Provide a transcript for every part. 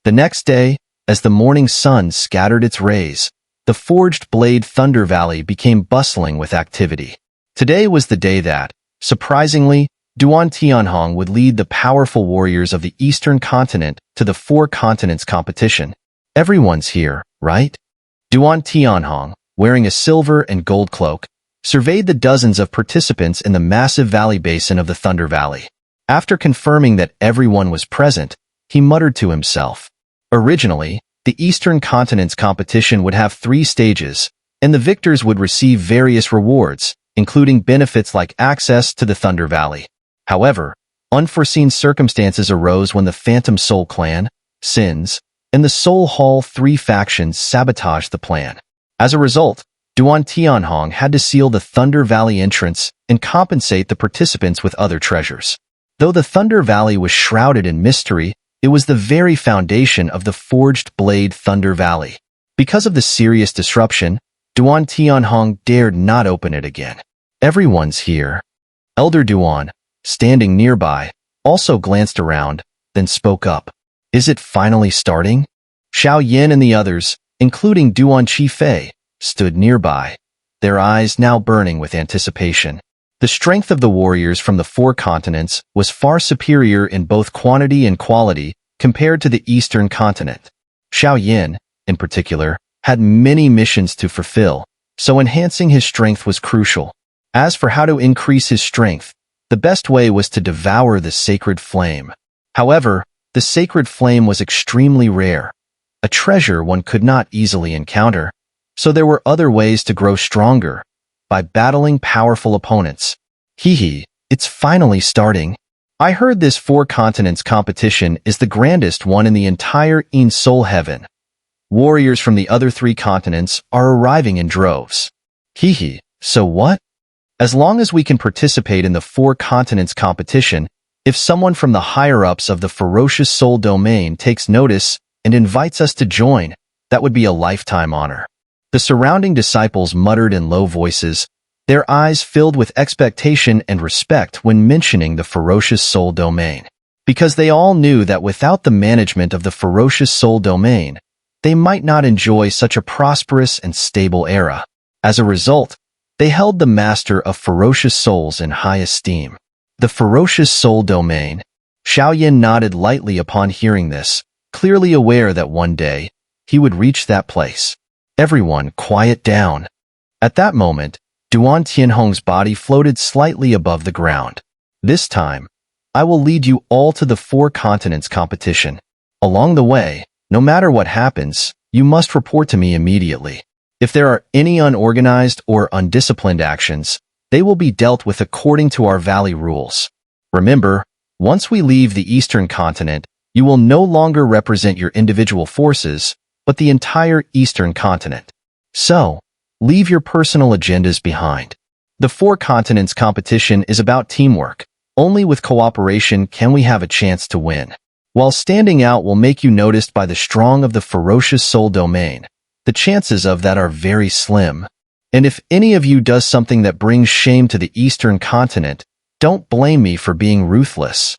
The next day, as the morning sun scattered its rays, the forged blade Thunder Valley became bustling with activity. Today was the day that, surprisingly, Duan Tianhong would lead the powerful warriors of the Eastern Continent to the Four Continents competition. Everyone's here, right? Duan Tianhong, wearing a silver and gold cloak, surveyed the dozens of participants in the massive valley basin of the Thunder Valley. After confirming that everyone was present, he muttered to himself. Originally, the Eastern Continent's competition would have 3 stages, and the victors would receive various rewards, including benefits like access to the Thunder Valley. However, unforeseen circumstances arose when the Phantom Soul Clan, Sins, and the Soul Hall 3 factions sabotaged the plan. As a result, Duan Tianhong had to seal the Thunder Valley entrance and compensate the participants with other treasures. Though the Thunder Valley was shrouded in mystery, it was the very foundation of the forged blade Thunder Valley. Because of the serious disruption, Duan Tianhong dared not open it again. Everyone's here. Elder Duan, standing nearby, also glanced around, then spoke up. Is it finally starting? Xiao Yin and the others, including Duan Qifei, stood nearby, their eyes now burning with anticipation. The strength of the warriors from the 4 continents was far superior in both quantity and quality compared to the Eastern Continent. Xiao Yin, in particular, had many missions to fulfill, so enhancing his strength was crucial. As for how to increase his strength, the best way was to devour the sacred flame. However, the sacred flame was extremely rare, a treasure one could not easily encounter, so there were other ways to grow stronger, by battling powerful opponents. Hee, it's finally starting. I heard this 4 continents competition is the grandest one in the entire Soul Heaven. Warriors from the other 3 continents are arriving in droves. Hee, so what? As long as we can participate in the 4 continents competition, if someone from the higher-ups of the Ferocious Soul Domain takes notice and invites us to join, that would be a lifetime honor. The surrounding disciples muttered in low voices, their eyes filled with expectation and respect when mentioning the Ferocious Soul Domain. Because they all knew that without the management of the Ferocious Soul Domain, they might not enjoy such a prosperous and stable era. As a result, they held the Master of Ferocious Souls in high esteem. The Ferocious Soul Domain. Xiao Yin nodded lightly upon hearing this, clearly aware that one day, he would reach that place. Everyone quiet down. At that moment, Duan Tianhong's body floated slightly above the ground. This time, I will lead you all to the 4 continents competition. Along the way, no matter what happens, you must report to me immediately. If there are any unorganized or undisciplined actions, they will be dealt with according to our valley rules. Remember, once we leave the Eastern Continent, you will no longer represent your individual forces, but the entire Eastern Continent. So, leave your personal agendas behind. The 4 continents competition is about teamwork. Only with cooperation can we have a chance to win. While standing out will make you noticed by the strong of the Ferocious Soul Domain, the chances of that are very slim. And if any of you does something that brings shame to the Eastern Continent, don't blame me for being ruthless.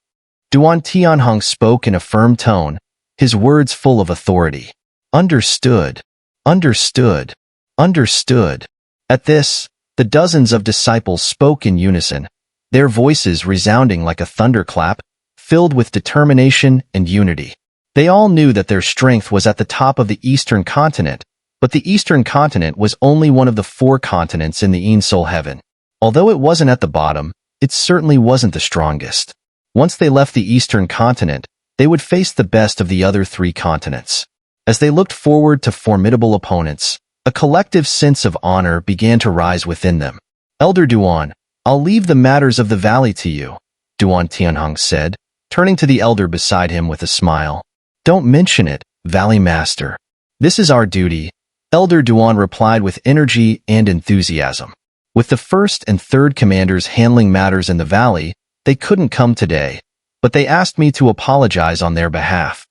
Duan Tianhong spoke in a firm tone, his words full of authority. Understood. Understood. Understood. At this, the dozens of disciples spoke in unison, their voices resounding like a thunderclap, filled with determination and unity. They all knew that their strength was at the top of the Eastern Continent, but the Eastern Continent was only one of the 4 continents in the Soul Heaven. Although it wasn't at the bottom, it certainly wasn't the strongest. Once they left the Eastern Continent, they would face the best of the other 3 continents. As they looked forward to formidable opponents, a collective sense of honor began to rise within them. Elder Duan, I'll leave the matters of the valley to you, Duan Tianhong said, turning to the elder beside him with a smile. Don't mention it, Valley Master. This is our duty, Elder Duan replied with energy and enthusiasm. With the 1st and 3rd commanders handling matters in the valley, they couldn't come today, but they asked me to apologize on their behalf.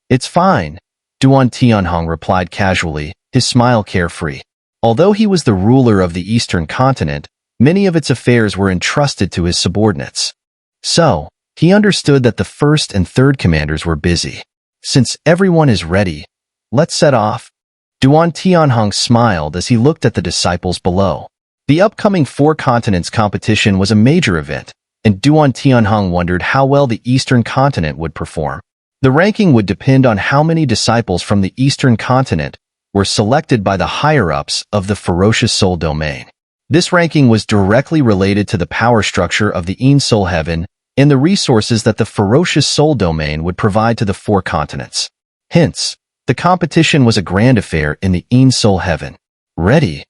It's fine, Duan Tianhong replied casually, his smile carefree. Although he was the ruler of the Eastern Continent, many of its affairs were entrusted to his subordinates. So, he understood that the 1st and 3rd commanders were busy. Since everyone is ready, let's set off. Duan Tianhong smiled as he looked at the disciples below. The upcoming Four Continents competition was a major event, and Duan Tianhong wondered how well the Eastern Continent would perform. The ranking would depend on how many disciples from the Eastern Continent were selected by the higher-ups of the Ferocious Soul Domain. This ranking was directly related to the power structure of the Ein Soul Heaven and the resources that the Ferocious Soul Domain would provide to the Four Continents. Hence, the competition was a grand affair in the Ein Soul Heaven. Ready.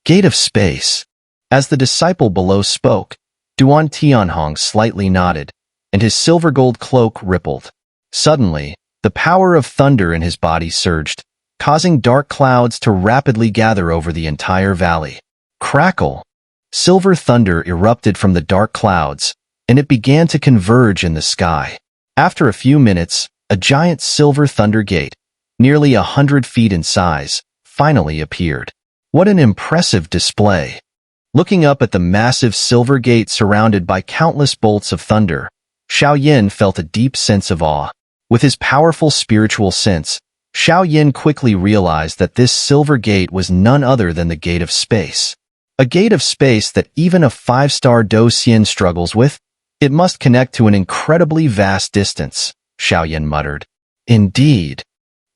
Gate of Space. As the disciple below spoke, Duan Tianhong slightly nodded, and his silver-gold cloak rippled. Suddenly, the power of thunder in his body surged, causing dark clouds to rapidly gather over the entire valley. Crackle! Silver thunder erupted from the dark clouds, and it began to converge in the sky. After a few minutes, a giant silver thunder gate, nearly 100 feet in size, finally appeared. What an impressive display! Looking up at the massive silver gate surrounded by countless bolts of thunder, Xiao Yin felt a deep sense of awe. With his powerful spiritual sense, Xiao Yin quickly realized that this silver gate was none other than the Gate of Space. A gate of space that even a 5-star Do Xian struggles with? It must connect to an incredibly vast distance, Xiao Yin muttered. Indeed.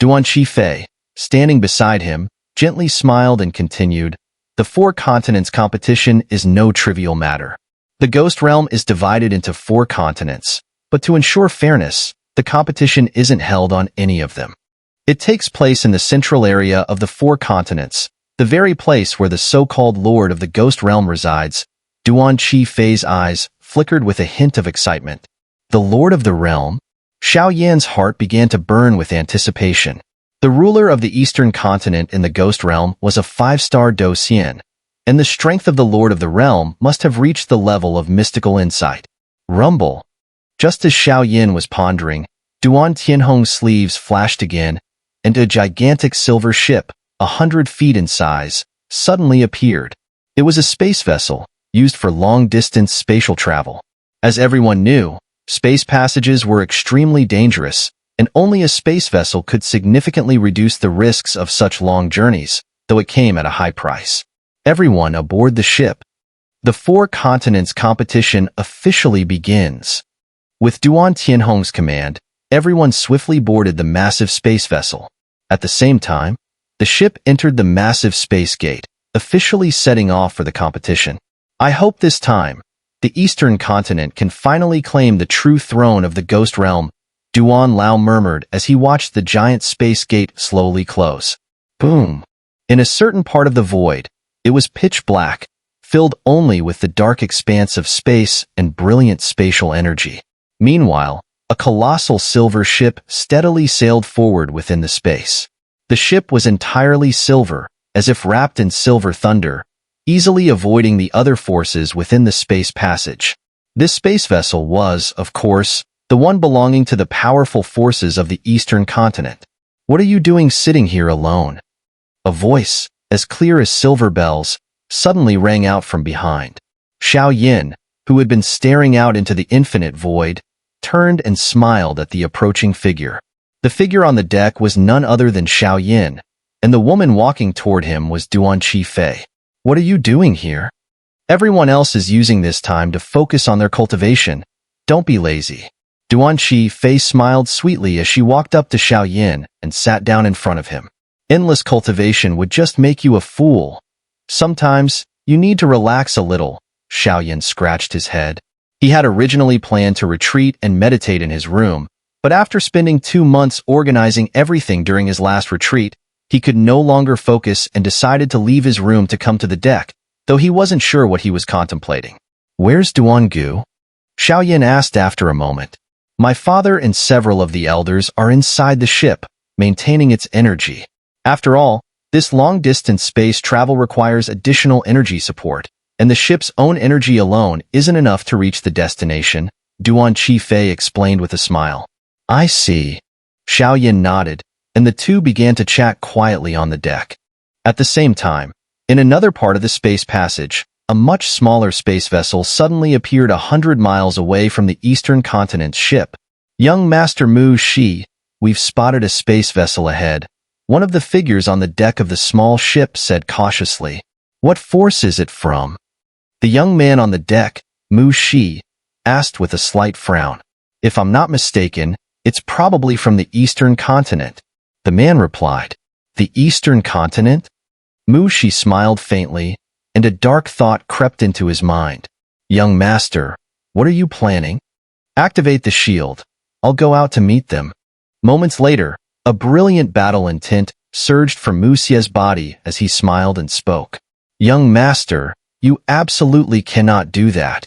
Duan Qifei, standing beside him, gently smiled and continued, the Four Continents competition is no trivial matter. The Ghost Realm is divided into 4 continents, but to ensure fairness, the competition isn't held on any of them. It takes place in the central area of the 4 continents, the very place where the so-called Lord of the Ghost Realm resides. Duan Qifei's eyes flickered with a hint of excitement. The Lord of the Realm? Xiao Yan's heart began to burn with anticipation. The ruler of the Eastern Continent in the Ghost Realm was a 5-star Do Xian, and the strength of the Lord of the Realm must have reached the level of mystical insight. Rumble. Just as Xiao Yin was pondering, Duan Tianhong's sleeves flashed again, and a gigantic silver ship, 100 feet in size, suddenly appeared. It was a space vessel, used for long-distance spatial travel. As everyone knew, space passages were extremely dangerous, and only a space vessel could significantly reduce the risks of such long journeys, though it came at a high price. Everyone aboard the ship. The Four Continents competition officially begins. With Duan Tianhong's command, everyone swiftly boarded the massive space vessel. At the same time, the ship entered the massive space gate, officially setting off for the competition. I hope this time, the Eastern Continent can finally claim the true throne of the Ghost Realm, Duan Lao murmured as he watched the giant space gate slowly close. Boom! In a certain part of the void, it was pitch black, filled only with the dark expanse of space and brilliant spatial energy. Meanwhile, a colossal silver ship steadily sailed forward within the space. The ship was entirely silver, as if wrapped in silver thunder, easily avoiding the other forces within the space passage. This space vessel was, of course, the one belonging to the powerful forces of the Eastern Continent. What are you doing sitting here alone? A voice, as clear as silver bells, suddenly rang out from behind. Xiao Yin, who had been staring out into the infinite void, turned and smiled at the approaching figure. The figure on the deck was none other than Xiao Yin, and the woman walking toward him was Duan Qifei. What are you doing here? Everyone else is using this time to focus on their cultivation. Don't be lazy. Duan Qifei smiled sweetly as she walked up to Xiao Yin and sat down in front of him. Endless cultivation would just make you a fool. Sometimes, you need to relax a little. Xiao Yin scratched his head. He had originally planned to retreat and meditate in his room, but after spending 2 months organizing everything during his last retreat, he could no longer focus and decided to leave his room to come to the deck, though he wasn't sure what he was contemplating. Where's Duan Gu? Xiao Yin asked after a moment. My father and several of the elders are inside the ship, maintaining its energy. After all, this long-distance space travel requires additional energy support, and the ship's own energy alone isn't enough to reach the destination, Duan Qifei explained with a smile. I see. Xiao Yin nodded, and the two began to chat quietly on the deck. At the same time, in another part of the space passage, a much smaller space vessel suddenly appeared 100 miles away from the Eastern Continent's ship. Young Master Mu Shi, we've spotted a space vessel ahead. One of the figures on the deck of the small ship said cautiously. What force is it from? The young man on the deck, Mu Shi, asked with a slight frown. If I'm not mistaken, it's probably from the eastern continent. The man replied. The eastern continent? Mu Shi smiled faintly, and a dark thought crept into his mind. Young master, what are you planning? Activate the shield. I'll go out to meet them. Moments later, a brilliant battle intent surged from Mu Xia's body as he smiled and spoke. Young master, you absolutely cannot do that.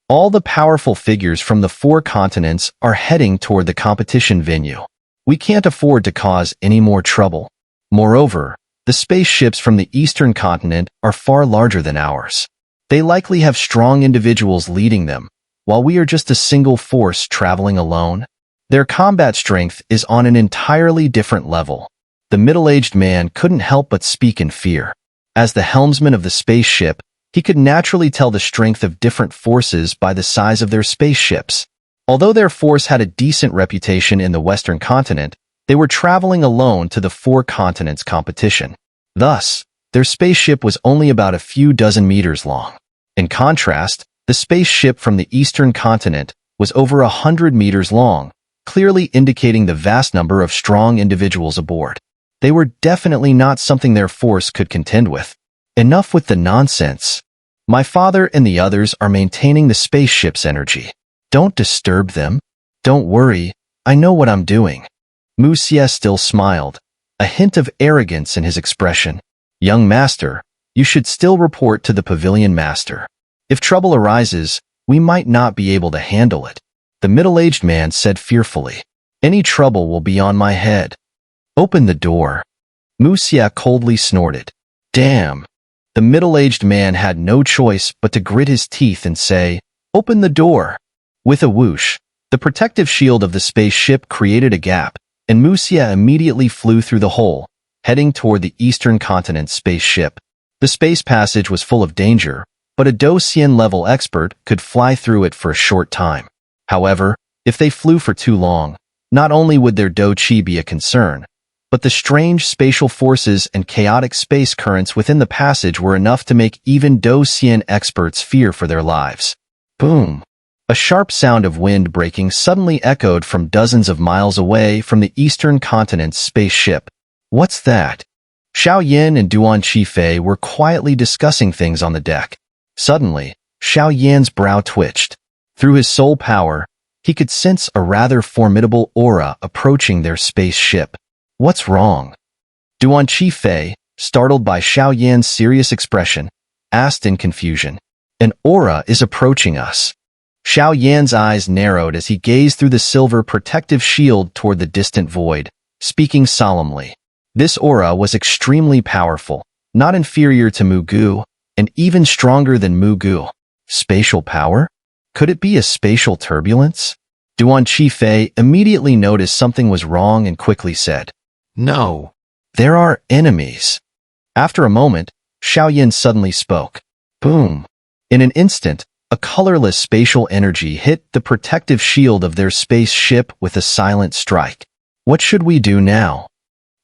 All the powerful figures from the 4 continents are heading toward the competition venue. We can't afford to cause any more trouble. Moreover, the spaceships from the eastern continent are far larger than ours. They likely have strong individuals leading them, while we are just a single force traveling alone. Their combat strength is on an entirely different level. The middle-aged man couldn't help but speak in fear. As the helmsman of the spaceship, he could naturally tell the strength of different forces by the size of their spaceships. Although their force had a decent reputation in the western continent, they were traveling alone to the 4 continents competition. Thus, their spaceship was only about a few dozen meters long. In contrast, the spaceship from the eastern continent was over 100 meters long, clearly indicating the vast number of strong individuals aboard. They were definitely not something their force could contend with. Enough with the nonsense. My father and the others are maintaining the spaceship's energy. Don't disturb them. Don't worry, I know what I'm doing. Mu Xia still smiled, a hint of arrogance in his expression. Young master, you should still report to the pavilion master. If trouble arises, we might not be able to handle it. The middle-aged man said fearfully. Any trouble will be on my head. Open the door. Mu Xia coldly snorted. Damn. The middle-aged man had no choice but to grit his teeth and say, Open the door. With a whoosh, the protective shield of the spaceship created a gap, and Mu Xia immediately flew through the hole, heading toward the eastern continent spaceship. The space passage was full of danger, but a Do Xian-level expert could fly through it for a short time. However, if they flew for too long, not only would their Do Qi be a concern, but the strange spatial forces and chaotic space currents within the passage were enough to make even Do Xian experts fear for their lives. Boom! A sharp sound of wind breaking suddenly echoed from dozens of miles away from the eastern continent's spaceship. What's that? Xiao Yan and Duan Qifei were quietly discussing things on the deck. Suddenly, Xiao Yan's brow twitched. Through his soul power, he could sense a rather formidable aura approaching their spaceship. What's wrong? Duan Qifei, startled by Xiao Yan's serious expression, asked in confusion. An aura is approaching us. Xiao Yan's eyes narrowed as he gazed through the silver protective shield toward the distant void, speaking solemnly. This aura was extremely powerful, not inferior to Mu Gu, and even stronger than Mu Gu. Spatial power? Could it be a spatial turbulence? Duan Qifei immediately noticed something was wrong and quickly said, No, there are enemies. After a moment, Xiao Yan suddenly spoke. Boom! In an instant, a colorless spatial energy hit the protective shield of their spaceship with a silent strike. What should we do now?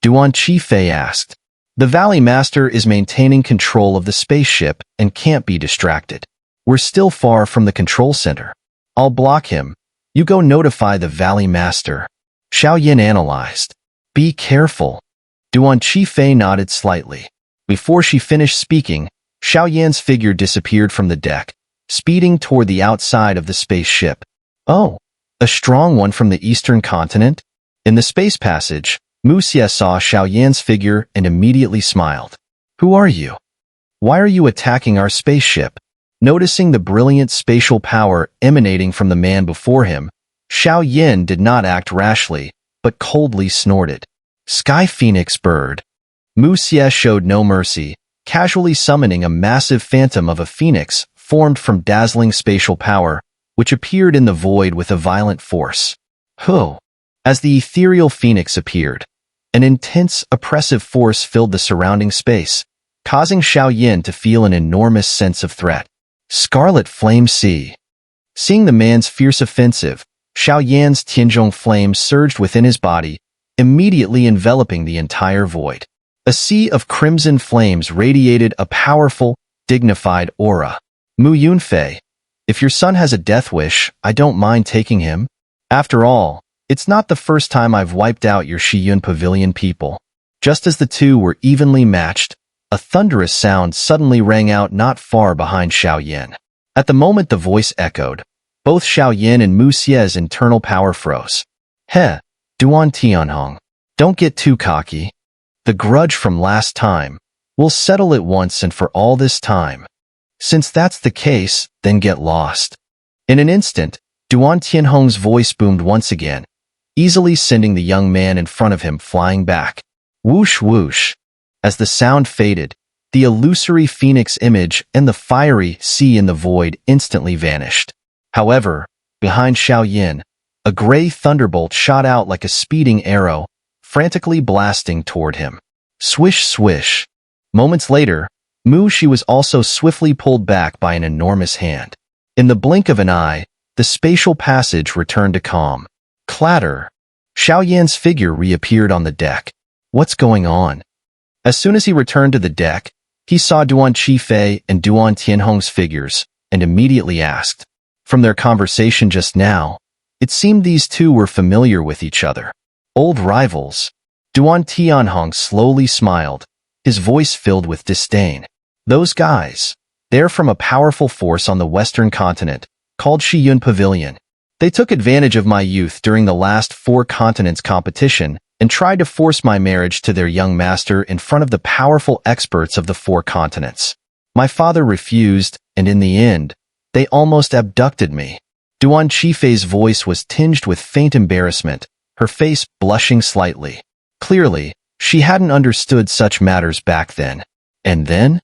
Duan Qifei asked. The Valley Master is maintaining control of the spaceship and can't be distracted. We're still far from the control center. I'll block him. You go notify the Valley Master. Xiao Yan analyzed. Be careful. Duan Qifei nodded slightly. Before she finished speaking, Xiao Yan's figure disappeared from the deck, speeding toward the outside of the spaceship. Oh, a strong one from the eastern continent? In the space passage, Mu Xia saw Xiao Yan's figure and immediately smiled. Who are you? Why are you attacking our spaceship? Noticing the brilliant spatial power emanating from the man before him, Xiao Yan did not act rashly, but coldly snorted. Sky Phoenix Bird. Mu Xia showed no mercy, casually summoning a massive phantom of a phoenix formed from dazzling spatial power, which appeared in the void with a violent force. Huh! As the ethereal phoenix appeared, an intense, oppressive force filled the surrounding space, causing Xiao Yan to feel an enormous sense of threat. Scarlet Flame Sea. Seeing the man's fierce offensive, Xiao Yan's Tianzhong flame surged within his body, immediately enveloping the entire void. A sea of crimson flames radiated a powerful, dignified aura. Mu Yunfei, if your son has a death wish, I don't mind taking him. After all, it's not the first time I've wiped out your Shiyun Pavilion people. Just as the two were evenly matched, a thunderous sound suddenly rang out not far behind Xiao Yin. At the moment the voice echoed, both Xiao Yin and Mu Xie's internal power froze. Heh, Duan Tianhong, don't get too cocky. The grudge from last time, we'll settle it once and for all this time. Since that's the case, then get lost. In an instant, Duan Tianhong's voice boomed once again, easily sending the young man in front of him flying back. Whoosh whoosh. As the sound faded, the illusory phoenix image and the fiery sea in the void instantly vanished. However, behind Xiao Yin, a gray thunderbolt shot out like a speeding arrow, frantically blasting toward him. Swish swish. Moments later, Mu Xi was also swiftly pulled back by an enormous hand. In the blink of an eye, the spatial passage returned to calm. Clatter. Xiao Yan's figure reappeared on the deck. What's going on? As soon as he returned to the deck, he saw Duan Qifei and Duan Tianhong's figures, and immediately asked. From their conversation just now, it seemed these two were familiar with each other. Old rivals. Duan Tianhong slowly smiled, his voice filled with disdain. Those guys. They're from a powerful force on the western continent, called Shiyun Pavilion. They took advantage of my youth during the last 4 continents competition and tried to force my marriage to their young master in front of the powerful experts of the 4 continents. My father refused, and in the end, they almost abducted me. Duan Qifei's voice was tinged with faint embarrassment, her face blushing slightly. Clearly, she hadn't understood such matters back then. And then?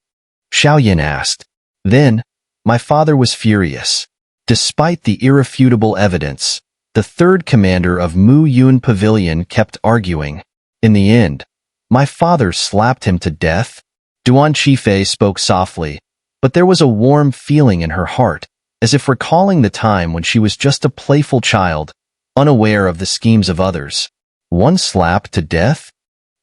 Xiao Yin asked. Then, my father was furious. Despite the irrefutable evidence, the 3rd commander of Mu Yun Pavilion kept arguing. In the end, my father slapped him to death. Duan Qifei spoke softly, but there was a warm feeling in her heart, as if recalling the time when she was just a playful child, unaware of the schemes of others. One slap to death?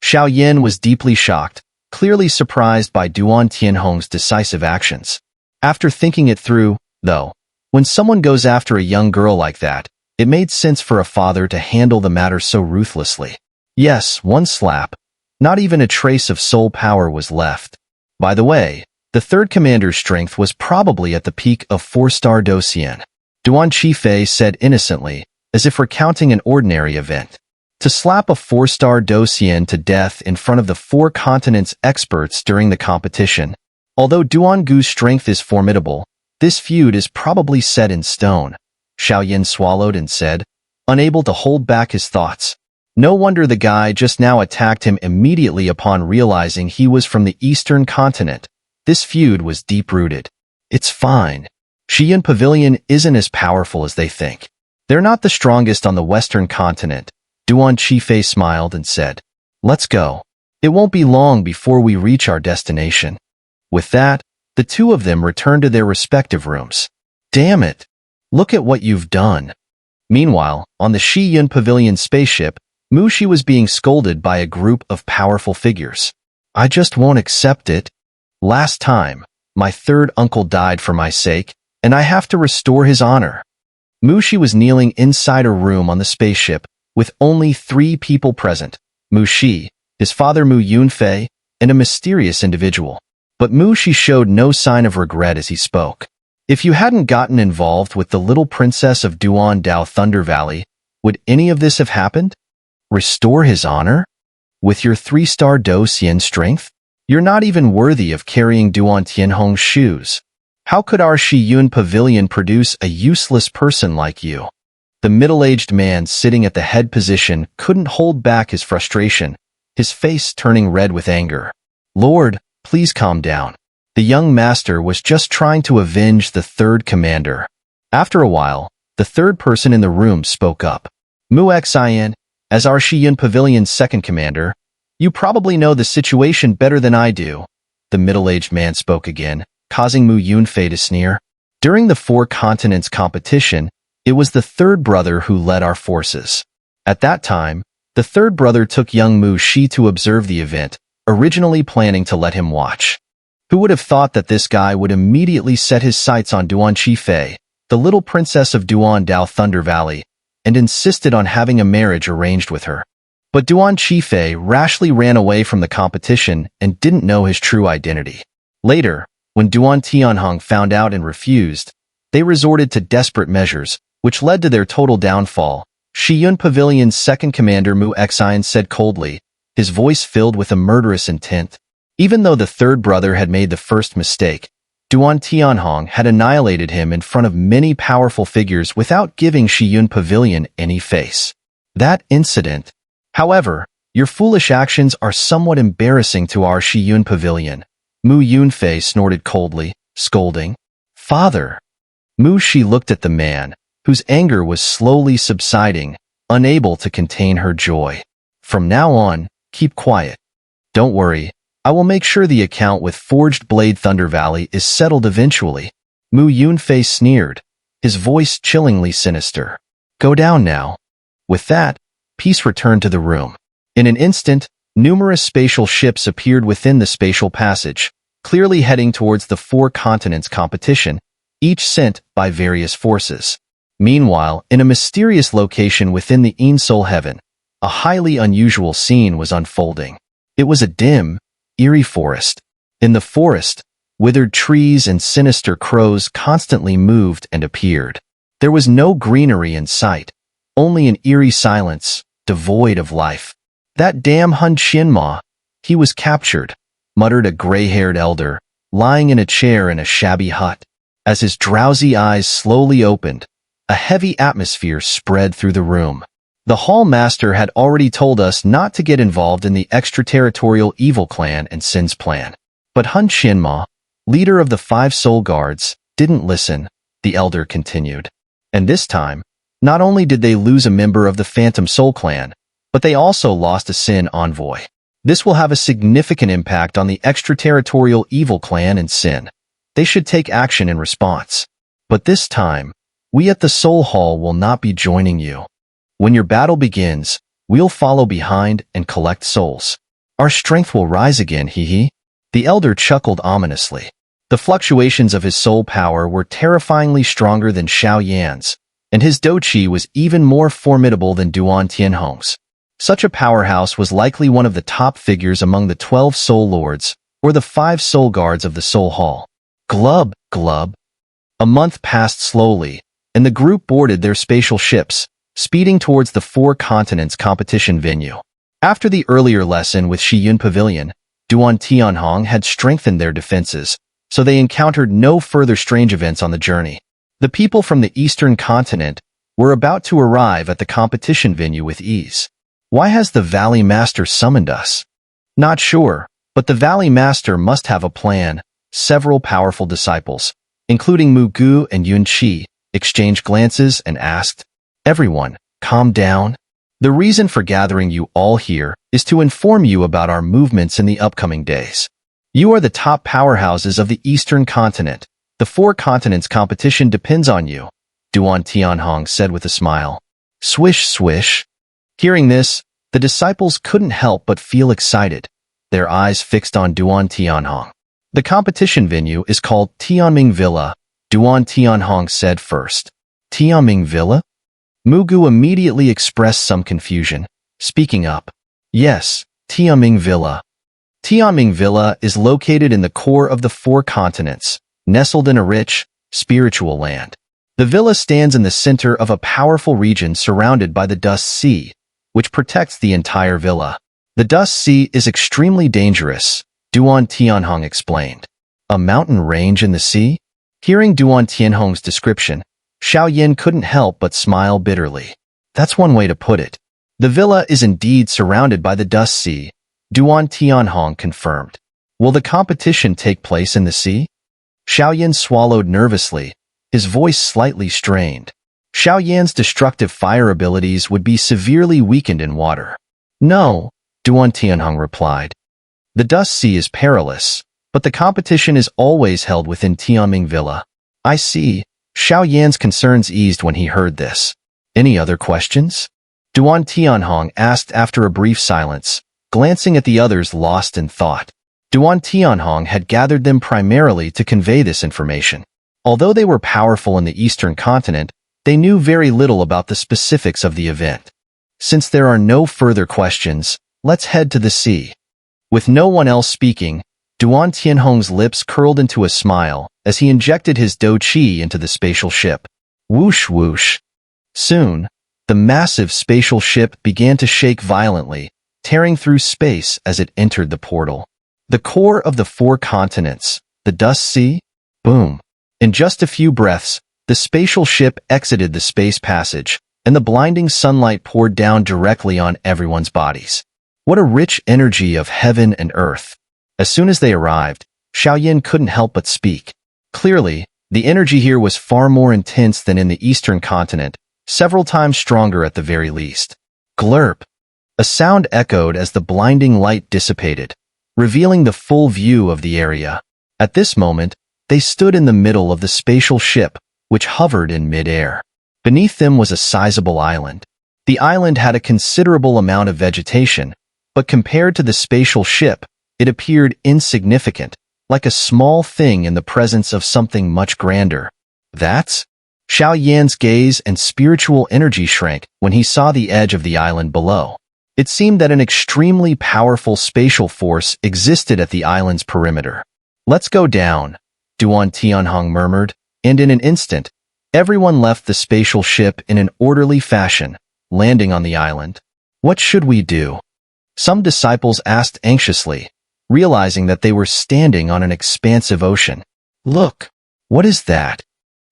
Xiao Yin was deeply shocked, clearly surprised by Duan Tianhong's decisive actions. After thinking it through, though, when someone goes after a young girl like that, it made sense for a father to handle the matter so ruthlessly. Yes, one slap. Not even a trace of soul power was left. By the way, the 3rd commander's strength was probably at the peak of 4-star Docian. Duan Qifei said innocently, as if recounting an ordinary event. To slap a 4-star Docian to death in front of the 4 continents experts during the competition. Although Duan Gu's strength is formidable, this feud is probably set in stone. Xiao Yin swallowed and said, unable to hold back his thoughts. No wonder the guy just now attacked him immediately upon realizing he was from the eastern continent. This feud was deep-rooted. It's fine. Shiyun Pavilion isn't as powerful as they think. They're not the strongest on the western continent. Duan Qifei smiled and said, let's go. It won't be long before we reach our destination. With that, the two of them returned to their respective rooms. Damn it. Look at what you've done. Meanwhile, on the Shiyun Pavilion spaceship, Mu Xi was being scolded by a group of powerful figures. I just won't accept it. Last time, my 3rd uncle died for my sake, and I have to restore his honor. Mu Xi was kneeling inside a room on the spaceship, with only 3 people present, Mu Xi, his father Mu Yunfei, and a mysterious individual. But Mu Xi showed no sign of regret as he spoke. If you hadn't gotten involved with the little princess of Duan Dao Thunder Valley, would any of this have happened? Restore his honor? With your 3-star Do Xian strength? You're not even worthy of carrying Duan Tianhong's shoes. How could our Shiyun Pavilion produce a useless person like you? The middle-aged man sitting at the head position couldn't hold back his frustration, his face turning red with anger. Lord, please calm down. The young master was just trying to avenge the 3rd commander. After a while, the 3rd person in the room spoke up. Mu Xian, as our Shiyun Pavilion's 2nd commander, you probably know the situation better than I do. The middle-aged man spoke again, causing Mu Yunfei to sneer. During the 4 continents competition, it was the 3rd brother who led our forces. At that time, The third brother took young Mu Shi to observe the event, originally planning to let him watch. Who would have thought that this guy would immediately set his sights on Duan Qifei, the little princess of Duan Dao Thunder Valley, and insisted on having a marriage arranged with her. But Duan Qifei rashly ran away from the competition and didn't know his true identity. Later, when Duan Tianhong found out and refused, they resorted to desperate measures, which led to their total downfall. Shiyun Pavilion's second commander Mu Xian said coldly, his voice filled with a murderous intent. Even though the third brother had made the first mistake, Duan Tianhong had annihilated him in front of many powerful figures without giving Shiyun Pavilion any face. That incident. However, your foolish actions are somewhat embarrassing to our Shiyun Pavilion. Mu Yunfei snorted coldly, scolding. Father. Mu Shi looked at the man, whose anger was slowly subsiding, unable to contain her joy. From now on, keep quiet. Don't worry, I will make sure the account with Forged Blade Thunder Valley is settled eventually. Mu Yunfei sneered, his voice chillingly sinister. Go down now. With that, peace returned to the room. In an instant, numerous spatial ships appeared within the spatial passage, clearly heading towards the four continents competition, each sent by various forces. Meanwhile, in a mysterious location within the Ein-Soul heaven, a highly unusual scene was unfolding. It was a dim, eerie forest. In the forest, withered trees and sinister crows constantly moved and appeared. There was no greenery in sight, only an eerie silence, devoid of life. That damn Hun Qianma, he was captured, muttered a gray-haired elder, lying in a chair in a shabby hut. As his drowsy eyes slowly opened, a heavy atmosphere spread through the room. The Hall Master had already told us not to get involved in the extraterritorial evil clan and Sin's plan. But Hun Qianma, leader of the 5 Soul Guards, didn't listen, the elder continued. And this time, not only did they lose a member of the Phantom Soul Clan, but they also lost a Sin envoy. This will have a significant impact on the extraterritorial evil clan and Sin. They should take action in response. But this time, we at the Soul Hall will not be joining you. When your battle begins, we'll follow behind and collect souls. Our strength will rise again, hee. The elder chuckled ominously. The fluctuations of his soul power were terrifyingly stronger than Xiao Yan's, and his Douqi was even more formidable than Duan Tianhong's. Such a powerhouse was likely one of the top figures among the 12 Soul Lords, or the 5 Soul Guards of the Soul Hall. Glub, glub. A month passed slowly, and the group boarded their spatial ships, speeding towards the 4 continents competition venue. After the earlier lesson with Shiyun Pavilion, Duan Tianhong had strengthened their defenses, so they encountered no further strange events on the journey. The people from the eastern continent were about to arrive at the competition venue with ease. Why has the Valley Master summoned us? Not sure, but the Valley Master must have a plan. Several powerful disciples, including Mu Gu and Yun Qi, exchanged glances and asked, Everyone, calm down. The reason for gathering you all here is to inform you about our movements in the upcoming days. You are the top powerhouses of the Eastern Continent. The 4 continents competition depends on you, Duan Tianhong said with a smile. Swish, swish. Hearing this, the disciples couldn't help but feel excited, their eyes fixed on Duan Tianhong. The competition venue is called Tianming Villa, Duan Tianhong said first. Tianming Villa? Mugu immediately expressed some confusion, speaking up. Yes, Tianming Villa. Tianming Villa is located in the core of the 4 continents, nestled in a rich, spiritual land. The villa stands in the center of a powerful region surrounded by the Dust Sea, which protects the entire villa. The Dust Sea is extremely dangerous, Duan Tianhong explained. A mountain range in the sea? Hearing Duan Tianhong's description, Xiao Yin couldn't help but smile bitterly. That's one way to put it. The villa is indeed surrounded by the Dust Sea, Duan Tianhong confirmed. Will the competition take place in the sea? Xiao Yin swallowed nervously, his voice slightly strained. Xiao Yan's destructive fire abilities would be severely weakened in water. No, Duan Tianhong replied. The Dust Sea is perilous, but the competition is always held within Tianming Villa. I see. Xiao Yan's concerns eased when he heard this. Any other questions? Duan Tianhong asked after a brief silence, glancing at the others lost in thought. Duan Tianhong had gathered them primarily to convey this information. Although they were powerful in the Eastern continent, they knew very little about the specifics of the event. Since there are no further questions, let's head to the sea. With no one else speaking, Duan Tianhong's lips curled into a smile as he injected his Do Qi into the spatial ship. Whoosh whoosh. Soon, the massive spatial ship began to shake violently, tearing through space as it entered the portal. The core of the 4 continents, the Dust Sea? Boom. In just a few breaths, the spatial ship exited the space passage, and the blinding sunlight poured down directly on everyone's bodies. What a rich energy of heaven and earth. As soon as they arrived, Xiao couldn't help but speak. Clearly, the energy here was far more intense than in the Eastern continent, several times stronger at the very least. Glurp. A sound echoed as the blinding light dissipated, revealing the full view of the area. At this moment, they stood in the middle of the spatial ship, which hovered in mid-air. Beneath them was a sizable island. The island had a considerable amount of vegetation, but compared to the spatial ship, it appeared insignificant, like a small thing in the presence of something much grander. That's? Xiao Yan's gaze and spiritual energy shrank when he saw the edge of the island below. It seemed that an extremely powerful spatial force existed at the island's perimeter. Let's go down, Duan Tianhong murmured, and in an instant, everyone left the spatial ship in an orderly fashion, landing on the island. What should we do? Some disciples asked anxiously, realizing that they were standing on an expansive ocean. Look, what is that?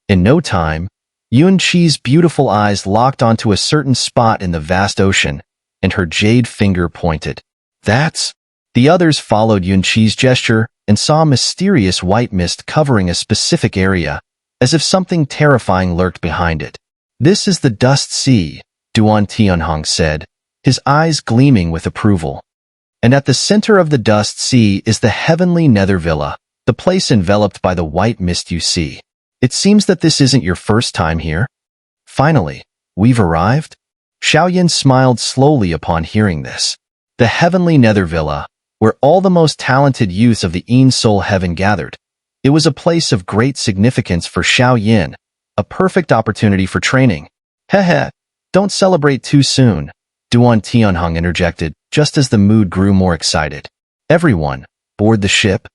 In no time, Yunqi's beautiful eyes locked onto a certain spot in the vast ocean, and her jade finger pointed. That's? The others followed Yunqi's gesture and saw mysterious white mist covering a specific area, as if something terrifying lurked behind it. This is the Dust Sea, Duan Tianhong said, his eyes gleaming with approval. And at the center of the Dust Sea is the heavenly Nether Villa, the place enveloped by the white mist you see. It seems that this isn't your first time here. Finally, we've arrived? Xiao smiled slowly upon hearing this. The heavenly Nether Villa, where all the most talented youths of the Soul Heaven gathered. It was a place of great significance for Xiao, a perfect opportunity for training. Heh, don't celebrate too soon, Duan Tianhong interjected, just as the mood grew more excited. Everyone, board the ship.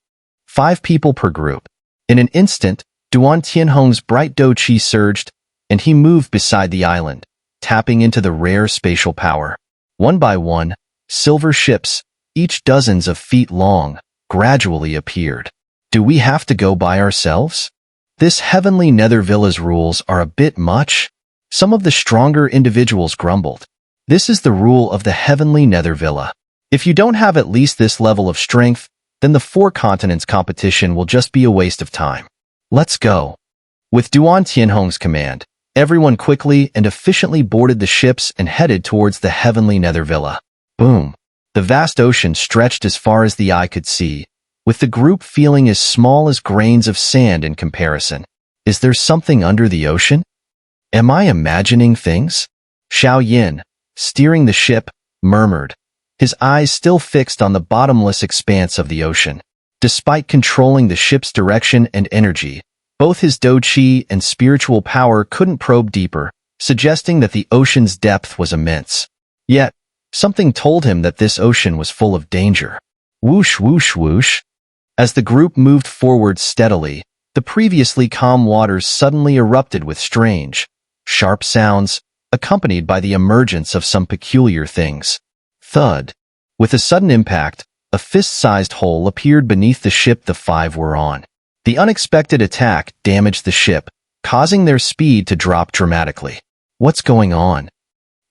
5 people per group. In an instant, Duan Tianhong's bright Do Qi surged, and he moved beside the island, tapping into the rare spatial power. One by one, silver ships, each dozens of feet long, gradually appeared. Do we have to go by ourselves? This heavenly Nether Villa's rules are a bit much. Some of the stronger individuals grumbled. This is the rule of the heavenly Nether Villa. If you don't have at least this level of strength, then the 4 continents competition will just be a waste of time. Let's go. With Duan Tianhong's command, everyone quickly and efficiently boarded the ships and headed towards the heavenly Nether Villa. Boom. The vast ocean stretched as far as the eye could see, with the group feeling as small as grains of sand in comparison. Is there something under the ocean? Am I imagining things? Xiao, steering the ship, murmured, his eyes still fixed on the bottomless expanse of the ocean. Despite controlling the ship's direction and energy, both his Do Qi and spiritual power couldn't probe deeper, suggesting that the ocean's depth was immense. Yet, something told him that this ocean was full of danger. Whoosh, whoosh, whoosh. As the group moved forward steadily, the previously calm waters suddenly erupted with strange, sharp sounds, accompanied by the emergence of some peculiar things. Thud. With a sudden impact, a fist-sized hole appeared beneath the ship the 5 were on. The unexpected attack damaged the ship, causing their speed to drop dramatically. What's going on?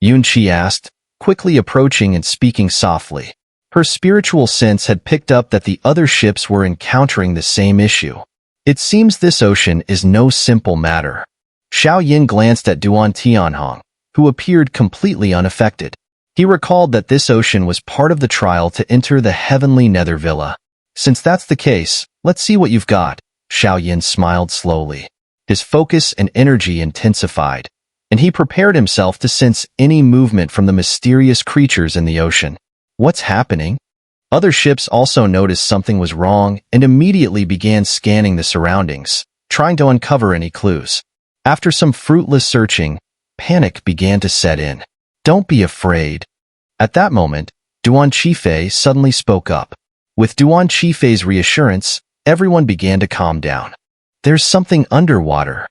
Yunqi asked, quickly approaching and speaking softly. Her spiritual sense had picked up that the other ships were encountering the same issue. It seems this ocean is no simple matter. Xiao glanced at Duan Tianhong, who appeared completely unaffected. He recalled that this ocean was part of the trial to enter the heavenly Nether Villa. Since that's the case, let's see what you've got. Xiao smiled slowly. His focus and energy intensified, and he prepared himself to sense any movement from the mysterious creatures in the ocean. What's happening? Other ships also noticed something was wrong and immediately began scanning the surroundings, trying to uncover any clues. After some fruitless searching, panic began to set in. Don't be afraid. At that moment, Duan Qifei suddenly spoke up. With Duan Qifei's reassurance, everyone began to calm down. There's something underwater.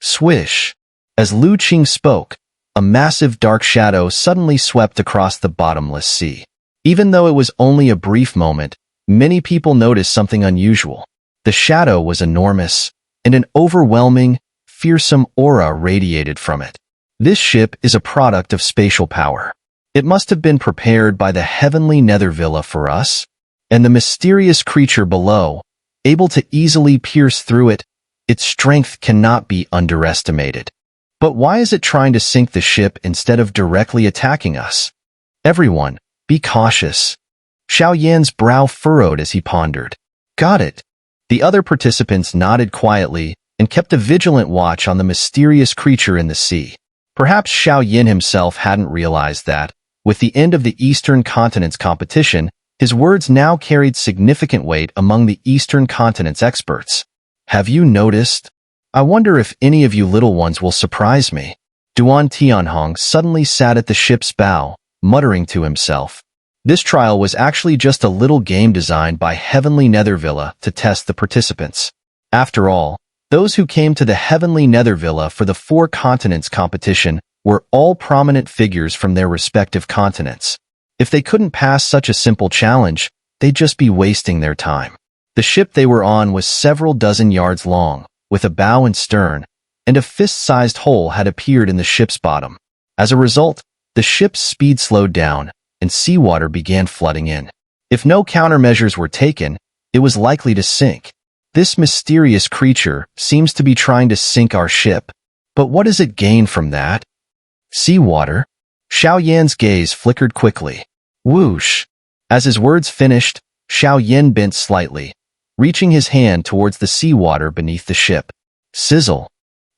Swish. As Lu Qing spoke, a massive dark shadow suddenly swept across the bottomless sea. Even though it was only a brief moment, many people noticed something unusual. The shadow was enormous, and an overwhelming, fearsome aura radiated from it. This ship is a product of spatial power. It must have been prepared by the heavenly nether villa for us, and the mysterious creature below, able to easily pierce through it, its strength cannot be underestimated. But why is it trying to sink the ship instead of directly attacking us? Everyone, be cautious. Xiao Yan's brow furrowed as he pondered. Got it. The other participants nodded quietly and kept a vigilant watch on the mysterious creature in the sea. Perhaps Xiao Yan himself hadn't realized that, with the end of the Eastern Continent's competition, his words now carried significant weight among the Eastern Continent's experts. Have you noticed? I wonder if any of you little ones will surprise me. Duan Tianhong suddenly sat at the ship's bow, muttering to himself. This trial was actually just a little game designed by Heavenly Nether Villa to test the participants. After all, those who came to the Heavenly Nether Villa for the 4 continents competition were all prominent figures from their respective continents. If they couldn't pass such a simple challenge, they'd just be wasting their time. The ship they were on was several dozen yards long, with a bow and stern, and a fist-sized hole had appeared in the ship's bottom. As a result, the ship's speed slowed down, and seawater began flooding in. If no countermeasures were taken, it was likely to sink. This mysterious creature seems to be trying to sink our ship. But what does it gain from that? Seawater? Xiao Yan's gaze flickered quickly. Whoosh! As his words finished, Xiao Yan bent slightly, reaching his hand towards the seawater beneath the ship. Sizzle!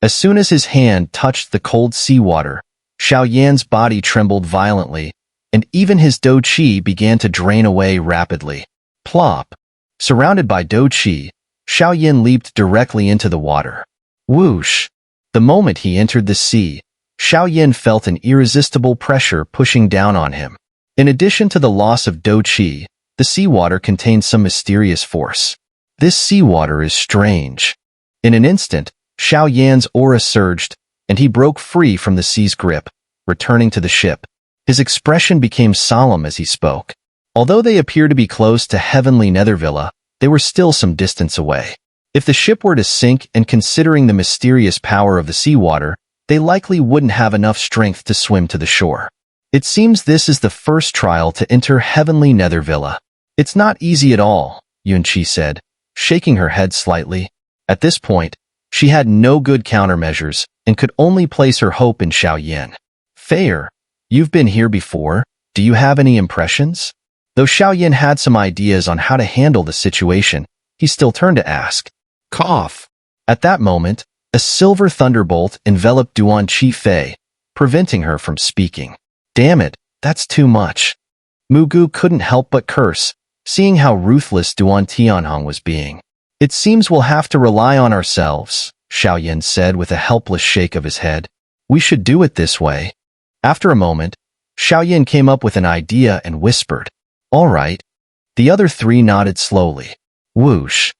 As soon as his hand touched the cold seawater, Xiao Yan's body trembled violently, and even his dou qi began to drain away rapidly. Plop! Surrounded by dou qi, Xiao Yan leaped directly into the water. Whoosh! The moment he entered the sea, Xiao Yan felt an irresistible pressure pushing down on him. In addition to the loss of dou qi, the seawater contained some mysterious force. This seawater is strange. In an instant, Xiao Yan's aura surged, and he broke free from the sea's grip, returning to the ship. His expression became solemn as he spoke. Although they appeared to be close to Heavenly Nether Villa, they were still some distance away. If the ship were to sink, and considering the mysterious power of the seawater, they likely wouldn't have enough strength to swim to the shore. It seems this is the first trial to enter Heavenly Nether Villa. It's not easy at all, Yunqi said, shaking her head slightly. At this point, she had no good countermeasures and could only place her hope in Xiao Yan. Fair, you've been here before. Do you have any impressions? Though Xiao Yan had some ideas on how to handle the situation, he still turned to ask. Cough. At that moment, a silver thunderbolt enveloped Duan Qifei, preventing her from speaking. Damn it, that's too much. Mugu couldn't help but curse, seeing how ruthless Duan Tianhong was being. It seems we'll have to rely on ourselves, Xiao Yan said with a helpless shake of his head. We should do it this way. After a moment, Xiao Yan came up with an idea and whispered. All right. The other 3 nodded slowly. Whoosh.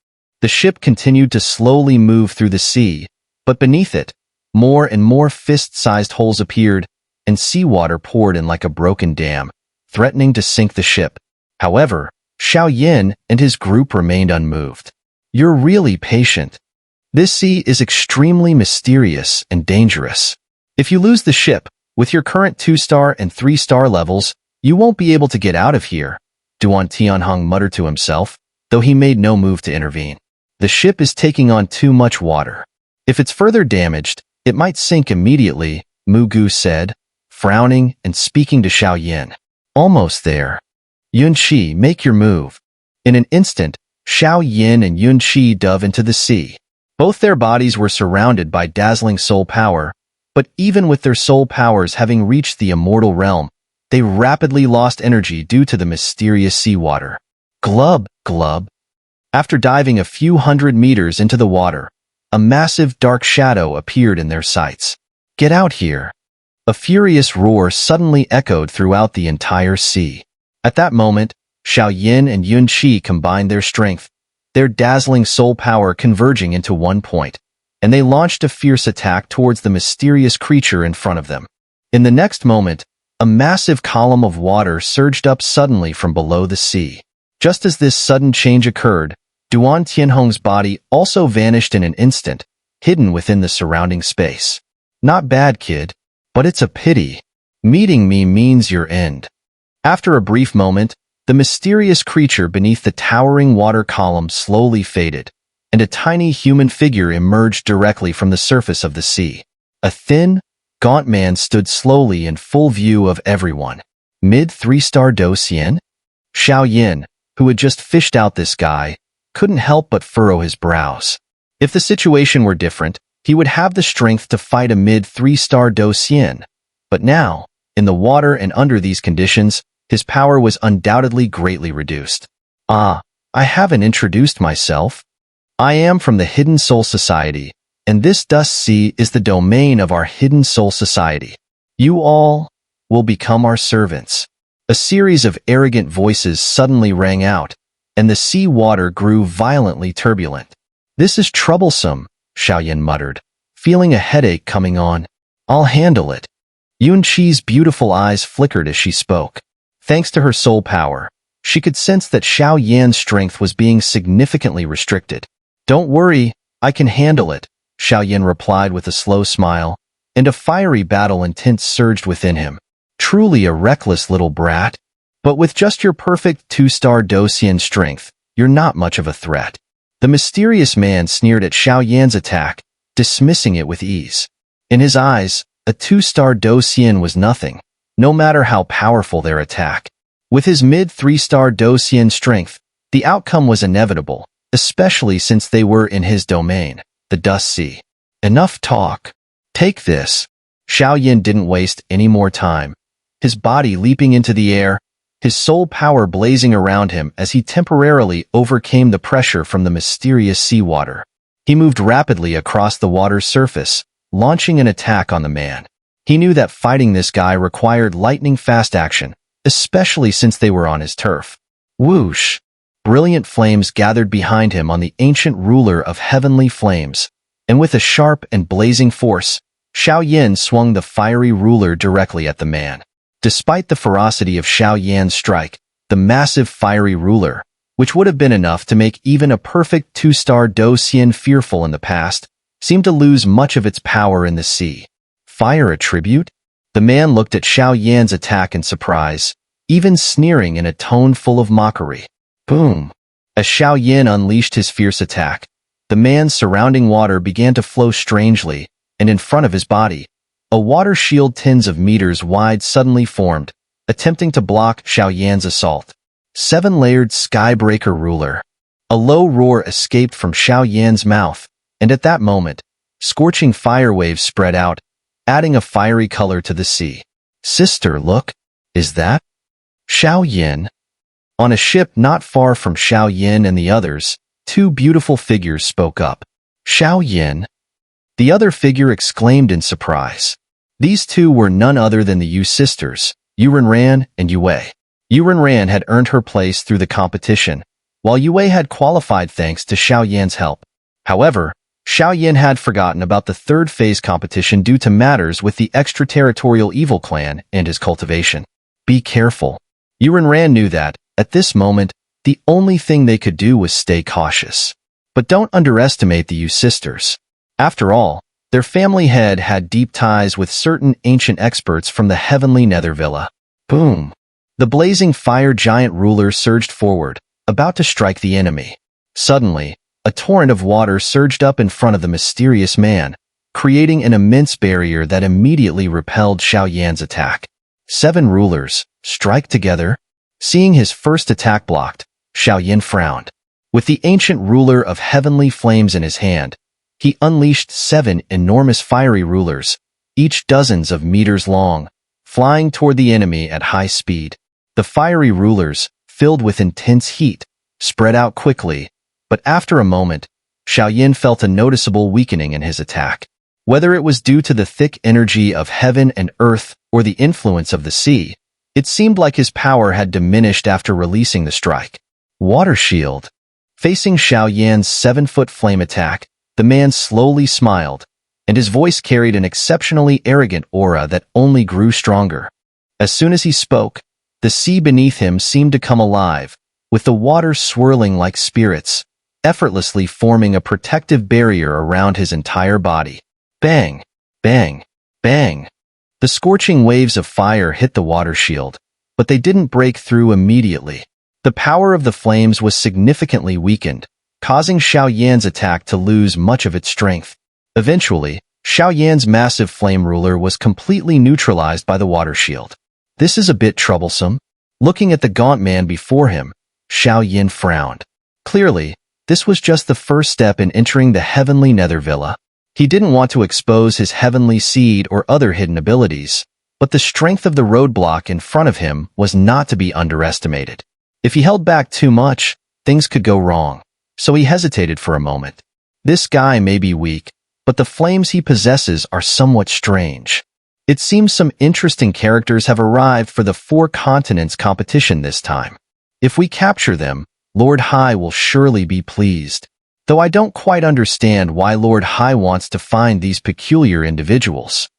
The ship continued to slowly move through the sea, but beneath it, more and more fist-sized holes appeared, and seawater poured in like a broken dam, threatening to sink the ship. However, Xiao Yan and his group remained unmoved. You're really patient. This sea is extremely mysterious and dangerous. If you lose the ship, with your current 2-star and 3-star levels, you won't be able to get out of here, Duan Tianhong muttered to himself, though he made no move to intervene. The ship is taking on too much water. If it's further damaged, it might sink immediately, Mugu said, frowning and speaking to Xiao Yan. Almost there. Yunqi, make your move. In an instant, Xiao Yan and Yunqi dove into the sea. Both their bodies were surrounded by dazzling soul power, But even with their soul powers having reached the immortal realm, they rapidly lost energy due to the mysterious seawater. Glub, glub. After diving a few hundred meters into the water, a massive dark shadow appeared in their sights. Get out here! A furious roar suddenly echoed throughout the entire sea. At that moment, Xiao and Yunqi combined their strength, their dazzling soul power converging into one point, and they launched a fierce attack towards the mysterious creature in front of them. In the next moment, a massive column of water surged up suddenly from below the sea. Just as this sudden change occurred, Duan Tianhong's body also vanished in an instant, hidden within the surrounding space. Not bad, kid, but it's a pity. Meeting me means your end. After a brief moment, the mysterious creature beneath the towering water column slowly faded, and a tiny human figure emerged directly from the surface of the sea. A thin, gaunt man stood slowly in full view of everyone. Mid-3-star Do Xian? Xiao, who had just fished out this guy, couldn't help but furrow his brows. If the situation were different, he would have the strength to fight a mid-3-star Do Xian. But now, in the water and under these conditions, his power was undoubtedly greatly reduced. I haven't introduced myself. I am from the Hidden Soul Society, and this Dust Sea is the domain of our Hidden Soul Society. You all will become our servants. A series of arrogant voices suddenly rang out, and the sea water grew violently turbulent. This is troublesome, Xiao muttered, feeling a headache coming on. I'll handle it. Yunqi's beautiful eyes flickered as she spoke. Thanks to her soul power, she could sense that Xiao strength was being significantly restricted. Don't worry, I can handle it, Xiao replied with a slow smile, and a fiery battle intent surged within him. Truly a reckless little brat. But with just your perfect 2-star Do Xian strength, you're not much of a threat. The mysterious man sneered at Xiao attack, dismissing it with ease. In his eyes, a 2-star Do Xian was nothing, no matter how powerful their attack. With his mid-3-star Do Xian strength, the outcome was inevitable, especially since they were in his domain, the Dust Sea. Enough talk. Take this. Xiao didn't waste any more time. His body leaping into the air, his soul power blazing around him as he temporarily overcame the pressure from the mysterious seawater. He moved rapidly across the water's surface, launching an attack on the man. He knew that fighting this guy required lightning-fast action, especially since they were on his turf. Whoosh! Brilliant flames gathered behind him on the ancient ruler of heavenly flames, and with a sharp and blazing force, Xiao swung the fiery ruler directly at the man. Despite the ferocity of Xiao strike, the massive fiery ruler, which would have been enough to make even a perfect 2-star Do Xian fearful in the past, seemed to lose much of its power in the sea. Fire a tribute? The man looked at Xiao attack in surprise, even sneering in a tone full of mockery. Boom! As Xiao unleashed his fierce attack, the man's surrounding water began to flow strangely, and in front of his body, a water shield tens of meters wide suddenly formed, attempting to block Xiao assault. 7-layered skybreaker ruler. A low roar escaped from Xiao mouth, and at that moment, scorching fire waves spread out, adding a fiery color to the sea. Sister, look. Is that Xiao? On a ship not far from Xiao and the others, 2 beautiful figures spoke up. Xiao? The other figure exclaimed in surprise. These 2 were none other than the Yu sisters, Yurenran and Yue. Yurenran had earned her place through the competition, while Yue had qualified thanks to Xiao help. However, Xiao had forgotten about the 3rd phase competition due to matters with the extraterritorial evil clan and his cultivation. Be careful. Yurenran knew that, at this moment, the only thing they could do was stay cautious. But don't underestimate the Yu sisters. After all, their family head had deep ties with certain ancient experts from the heavenly Nether Villa. Boom! The blazing fire giant ruler surged forward, about to strike the enemy. Suddenly, a torrent of water surged up in front of the mysterious man, creating an immense barrier that immediately repelled Xiao attack. 7 rulers, strike together. Seeing his first attack blocked, Xiao frowned. With the ancient ruler of heavenly flames in his hand, he unleashed 7 enormous fiery rulers, each dozens of meters long, flying toward the enemy at high speed. The fiery rulers, filled with intense heat, spread out quickly, but after a moment, Xiao felt a noticeable weakening in his attack. Whether it was due to the thick energy of heaven and earth or the influence of the sea, it seemed like his power had diminished after releasing the strike. Water Shield. Facing Xiao 7-foot flame attack, the man slowly smiled, and his voice carried an exceptionally arrogant aura that only grew stronger. As soon as he spoke, the sea beneath him seemed to come alive, with the water swirling like spirits, effortlessly forming a protective barrier around his entire body. Bang! Bang! Bang! The scorching waves of fire hit the water shield, but they didn't break through immediately. The power of the flames was significantly weakened, causing Xiao attack to lose much of its strength. Eventually, Xiao massive flame ruler was completely neutralized by the water shield. This is a bit troublesome. Looking at the gaunt man before him, Xiao frowned. Clearly, this was just the first step in entering the heavenly nether villa. He didn't want to expose his heavenly seed or other hidden abilities, but the strength of the roadblock in front of him was not to be underestimated. If he held back too much, things could go wrong, so he hesitated for a moment. This guy may be weak, but the flames he possesses are somewhat strange. It seems some interesting characters have arrived for the 4 continents competition this time. If we capture them, Lord Hai will surely be pleased. Though I don't quite understand why Lord Hai wants to find these peculiar individuals.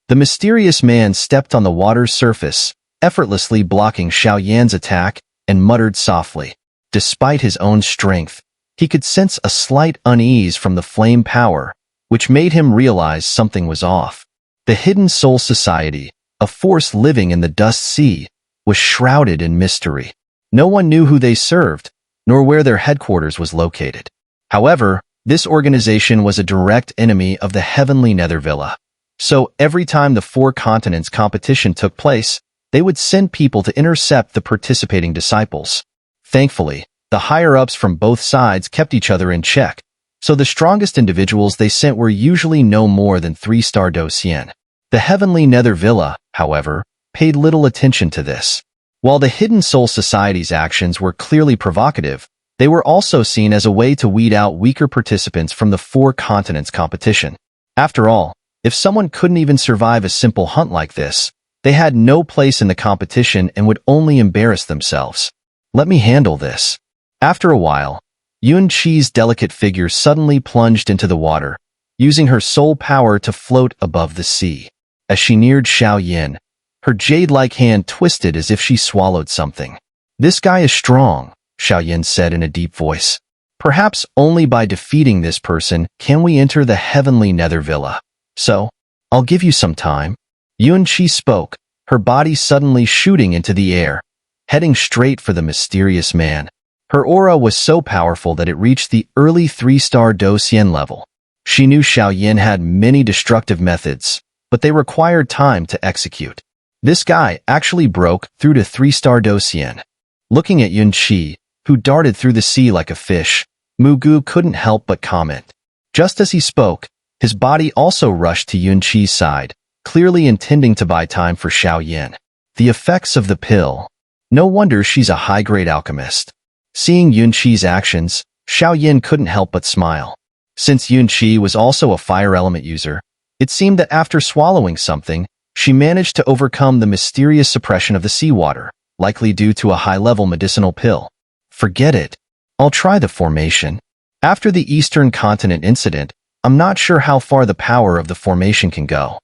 The mysterious man stepped on the water's surface, effortlessly blocking Xiao attack, and muttered softly. Despite his own strength, he could sense a slight unease from the flame power, which made him realize something was off. The Hidden Soul Society, a force living in the Dust Sea, was shrouded in mystery. No one knew who they served, nor where their headquarters was located. However, this organization was a direct enemy of the Heavenly Nether Villa. So every time the 4 continents competition took place, they would send people to intercept the participating disciples. Thankfully, the higher-ups from both sides kept each other in check, so the strongest individuals they sent were usually no more than 3-star Docian. The Heavenly Nether Villa, however, paid little attention to this. While the Hidden Soul Society's actions were clearly provocative, they were also seen as a way to weed out weaker participants from the 4 continents competition. After all, if someone couldn't even survive a simple hunt like this, they had no place in the competition and would only embarrass themselves. Let me handle this. After a while, Yunqi's delicate figure suddenly plunged into the water, using her soul power to float above the sea. As she neared Xiao, her jade-like hand twisted as if she swallowed something. This guy is strong, Xiao said in a deep voice. Perhaps only by defeating this person can we enter the Heavenly Nether Villa. So, I'll give you some time. Yunqi spoke, her body suddenly shooting into the air, heading straight for the mysterious man. Her aura was so powerful that it reached the early 3-star Docian level. She knew Xiao had many destructive methods, but they required time to execute. This guy actually broke through to 3-star Docian. Looking at Yunqi, who darted through the sea like a fish, Mugu couldn't help but comment. Just as he spoke, his body also rushed to Yunqi's side, clearly intending to buy time for Xiao. The effects of the pill. No wonder she's a high-grade alchemist. Seeing Yunqi's actions, Xiao couldn't help but smile. Since Yunqi was also a fire element user, it seemed that after swallowing something, she managed to overcome the mysterious suppression of the seawater, likely due to a high-level medicinal pill. Forget it. I'll try the formation. After the Eastern Continent incident, I'm not sure how far the power of the formation can go.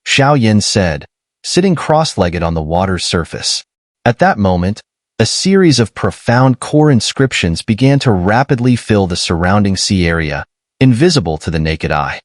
Xiao said, sitting cross-legged on the water's surface. At that moment, a series of profound core inscriptions began to rapidly fill the surrounding sea area, invisible to the naked eye.